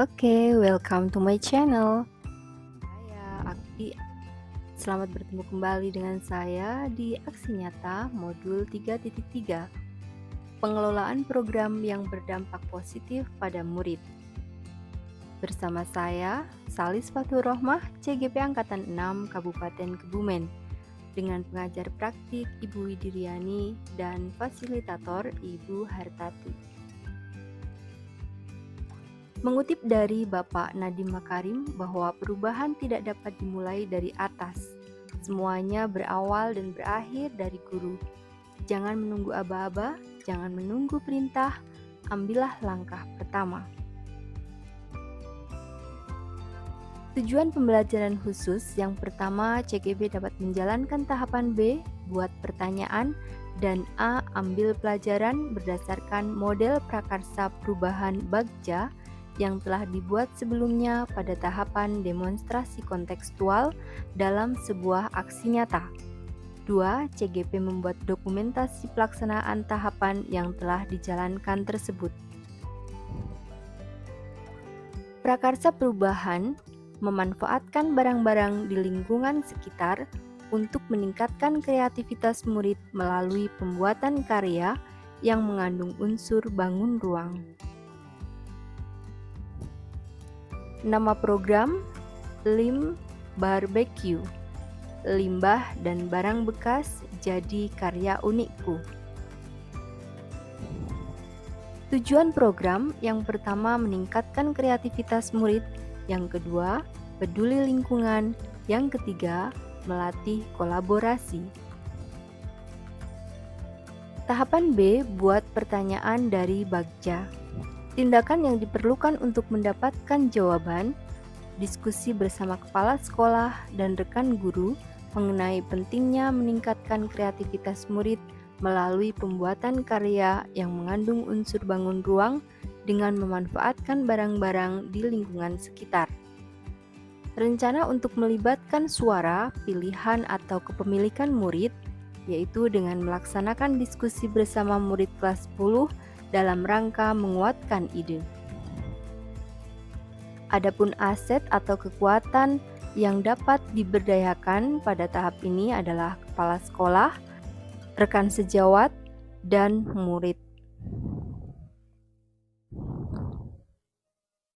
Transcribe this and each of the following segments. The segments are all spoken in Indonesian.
Oke, welcome to my channel. Saya Akti. Selamat bertemu kembali dengan saya di Aksi Nyata Modul 3.3. Pengelolaan program yang berdampak positif pada murid. Bersama saya, Salis Fathur Rohmah, CGP Angkatan 6 Kabupaten Kebumen, dengan pengajar praktik Ibu Widiriani dan fasilitator Ibu Hartati. Mengutip dari Bapak Nadiem Makarim bahwa perubahan tidak dapat dimulai dari atas. Semuanya berawal dan berakhir dari guru. Jangan menunggu aba-aba, jangan menunggu perintah, ambillah langkah pertama. Tujuan pembelajaran khusus yang pertama, CGP dapat menjalankan tahapan B, buat pertanyaan, dan A, ambil pelajaran berdasarkan model prakarsa perubahan Bagja yang telah dibuat sebelumnya pada tahapan demonstrasi kontekstual dalam sebuah aksi nyata. 2. CGP membuat dokumentasi pelaksanaan tahapan yang telah dijalankan tersebut. Prakarsa perubahan memanfaatkan barang-barang di lingkungan sekitar untuk meningkatkan kreativitas murid melalui pembuatan karya yang mengandung unsur bangun ruang. Nama program Lim Barbecue. Limbah dan barang bekas jadi karya unikku. Tujuan program yang pertama meningkatkan kreativitas murid, yang kedua peduli lingkungan, yang ketiga melatih kolaborasi. Tahapan B, buat pertanyaan dari Bagja. Tindakan yang diperlukan untuk mendapatkan jawaban, diskusi bersama kepala sekolah dan rekan guru mengenai pentingnya meningkatkan kreativitas murid melalui pembuatan karya yang mengandung unsur bangun ruang dengan memanfaatkan barang-barang di lingkungan sekitar. Rencana untuk melibatkan suara, pilihan atau kepemilikan murid, yaitu dengan melaksanakan diskusi bersama murid kelas 10 dalam rangka menguatkan ide. Adapun aset atau kekuatan yang dapat diberdayakan pada tahap ini adalah kepala sekolah, rekan sejawat, dan murid.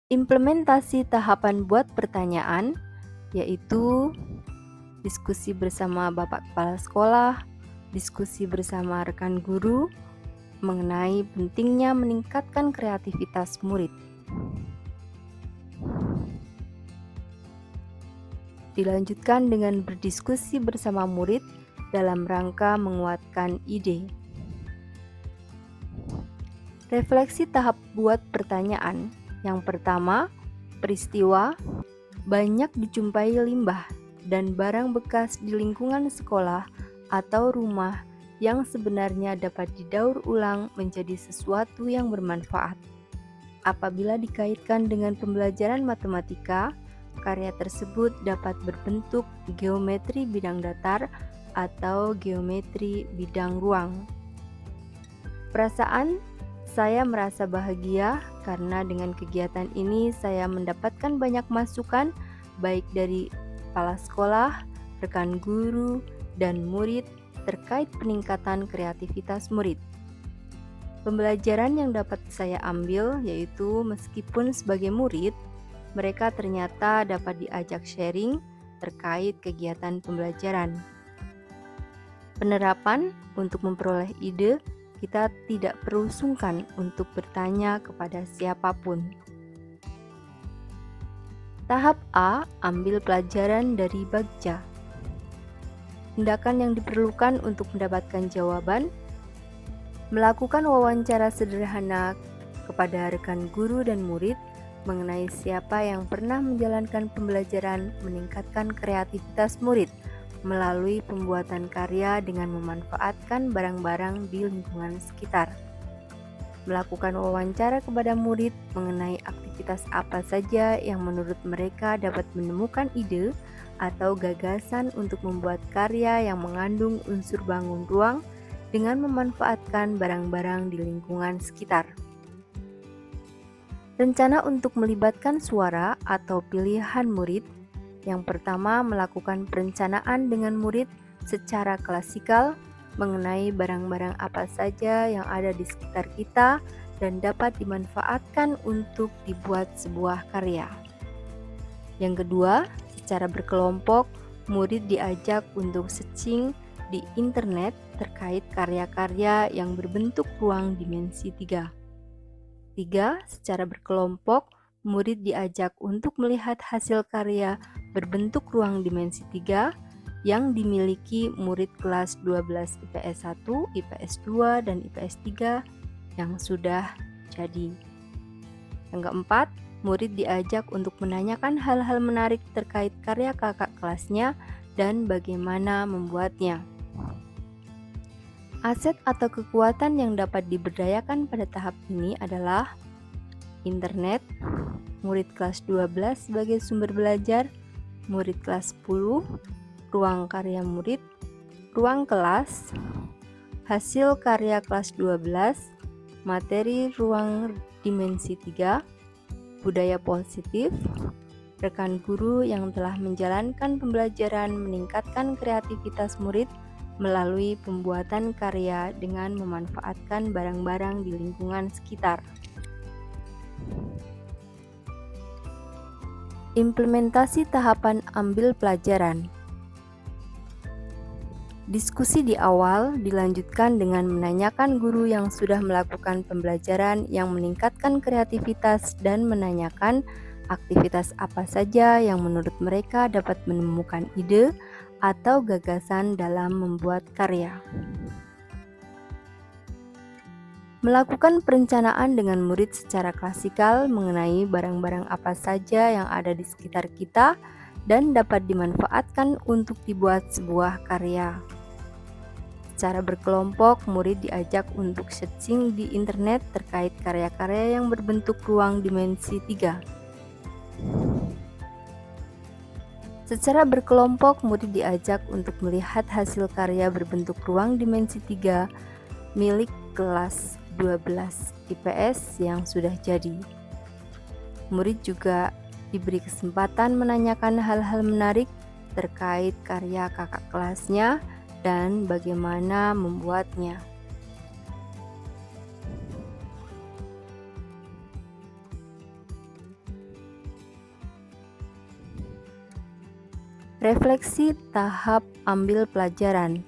Implementasi tahapan buat pertanyaan, yaitu diskusi bersama Bapak Kepala Sekolah, diskusi bersama rekan guru, mengenai pentingnya meningkatkan kreativitas murid. Dilanjutkan dengan berdiskusi bersama murid dalam rangka menguatkan ide. Refleksi tahap buat pertanyaan. Yang pertama, peristiwa banyak dijumpai limbah dan barang bekas di lingkungan sekolah atau rumah yang sebenarnya dapat didaur ulang menjadi sesuatu yang bermanfaat. Apabila dikaitkan dengan pembelajaran matematika, karya tersebut dapat berbentuk geometri bidang datar atau geometri bidang ruang. Perasaan, saya merasa bahagia karena dengan kegiatan ini saya mendapatkan banyak masukan baik dari kepala sekolah, rekan guru, dan murid terkait peningkatan kreativitas murid. Pembelajaran yang dapat saya ambil yaitu meskipun sebagai murid, mereka ternyata dapat diajak sharing terkait kegiatan pembelajaran. Penerapan untuk memperoleh ide, kita tidak perlu sungkan untuk bertanya kepada siapapun. Tahap A, ambil pelajaran dari Bagja. Tindakan yang diperlukan untuk mendapatkan jawaban, melakukan wawancara sederhana kepada rekan guru dan murid mengenai siapa yang pernah menjalankan pembelajaran meningkatkan kreativitas murid melalui pembuatan karya dengan memanfaatkan barang-barang di lingkungan sekitar. Melakukan wawancara kepada murid mengenai aktivitas apa saja yang menurut mereka dapat menemukan ide atau gagasan untuk membuat karya yang mengandung unsur bangun ruang dengan memanfaatkan barang-barang di lingkungan sekitar. Rencana untuk melibatkan suara atau pilihan murid. Yang pertama, melakukan perencanaan dengan murid secara klasikal mengenai barang-barang apa saja yang ada di sekitar kita dan dapat dimanfaatkan untuk dibuat sebuah karya. Yang kedua, secara berkelompok, murid diajak untuk searching di internet terkait karya-karya yang berbentuk ruang dimensi 3. 3. Secara berkelompok, murid diajak untuk melihat hasil karya berbentuk ruang dimensi 3 yang dimiliki murid kelas 12 IPS 1, IPS 2, dan IPS 3 yang sudah jadi. Yang keempat, murid diajak untuk menanyakan hal-hal menarik terkait karya kakak kelasnya dan bagaimana membuatnya. Aset atau kekuatan yang dapat diberdayakan pada tahap ini adalah internet, murid kelas 12 sebagai sumber belajar, murid kelas 10, ruang karya murid, ruang kelas, hasil karya kelas 12, materi ruang dimensi 3, budaya positif, rekan guru yang telah menjalankan pembelajaran meningkatkan kreativitas murid melalui pembuatan karya dengan memanfaatkan barang-barang di lingkungan sekitar. Implementasi tahapan ambil pelajaran. Diskusi di awal dilanjutkan dengan menanyakan guru yang sudah melakukan pembelajaran yang meningkatkan kreativitas dan menanyakan aktivitas apa saja yang menurut mereka dapat menemukan ide atau gagasan dalam membuat karya. Melakukan perencanaan dengan murid secara klasikal mengenai barang-barang apa saja yang ada di sekitar kita dan dapat dimanfaatkan untuk dibuat sebuah karya. Secara berkelompok, murid diajak untuk searching di internet terkait karya-karya yang berbentuk ruang dimensi 3. Secara berkelompok, murid diajak untuk melihat hasil karya berbentuk ruang dimensi 3 milik kelas 12 IPS yang sudah jadi. Murid juga diberi kesempatan menanyakan hal-hal menarik terkait karya kakak kelasnya dan bagaimana membuatnya. Refleksi tahap ambil pelajaran.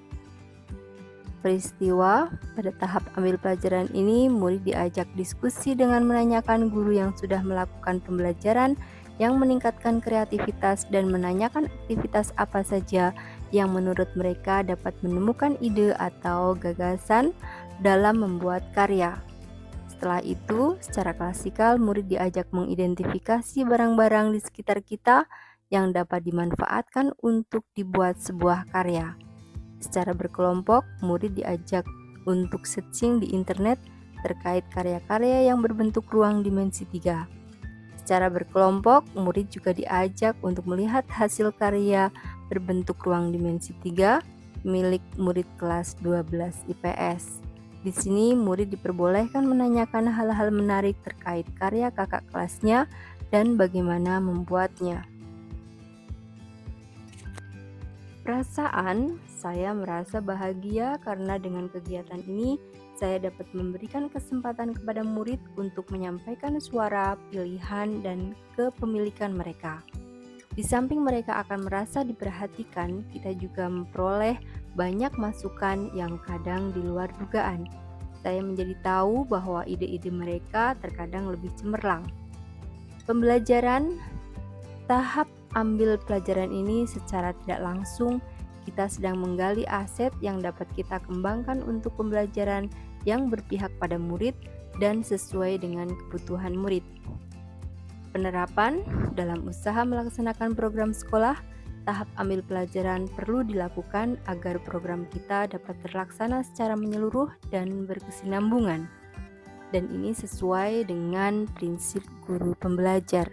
Peristiwa pada tahap ambil pelajaran ini, murid diajak diskusi dengan menanyakan guru yang sudah melakukan pembelajaran yang meningkatkan kreativitas dan menanyakan aktivitas apa saja yang menurut mereka dapat menemukan ide atau gagasan dalam membuat karya. Setelah itu, secara klasikal, murid diajak mengidentifikasi barang-barang di sekitar kita yang dapat dimanfaatkan untuk dibuat sebuah karya. Secara berkelompok, murid diajak untuk searching di internet terkait karya-karya yang berbentuk ruang dimensi 3. Secara berkelompok, murid juga diajak untuk melihat hasil karya berbentuk ruang dimensi 3 milik murid kelas 12 IPS. Di sini, murid diperbolehkan menanyakan hal-hal menarik terkait karya kakak kelasnya dan bagaimana membuatnya. Perasaan, saya merasa bahagia karena dengan kegiatan ini saya dapat memberikan kesempatan kepada murid untuk menyampaikan suara, pilihan, dan kepemilikan mereka. Di samping mereka akan merasa diperhatikan, kita juga memperoleh banyak masukan yang kadang di luar dugaan. Saya menjadi tahu bahwa ide-ide mereka terkadang lebih cemerlang. Pembelajaran tahap ambil pelajaran ini secara tidak langsung kita sedang menggali aset yang dapat kita kembangkan untuk pembelajaran yang berpihak pada murid dan sesuai dengan kebutuhan murid. Penerapan dalam usaha melaksanakan program sekolah, tahap ambil pelajaran perlu dilakukan agar program kita dapat terlaksana secara menyeluruh dan berkesinambungan. Dan ini sesuai dengan prinsip guru pembelajar.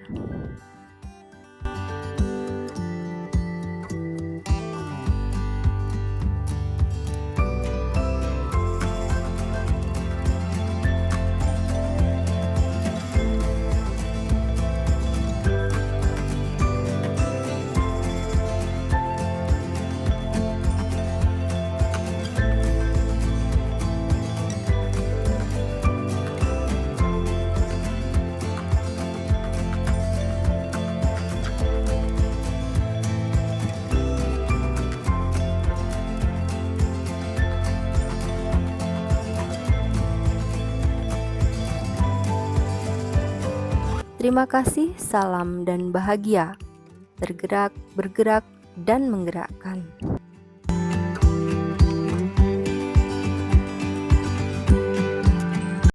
Terima kasih, salam dan bahagia. Tergerak, bergerak, dan menggerakkan.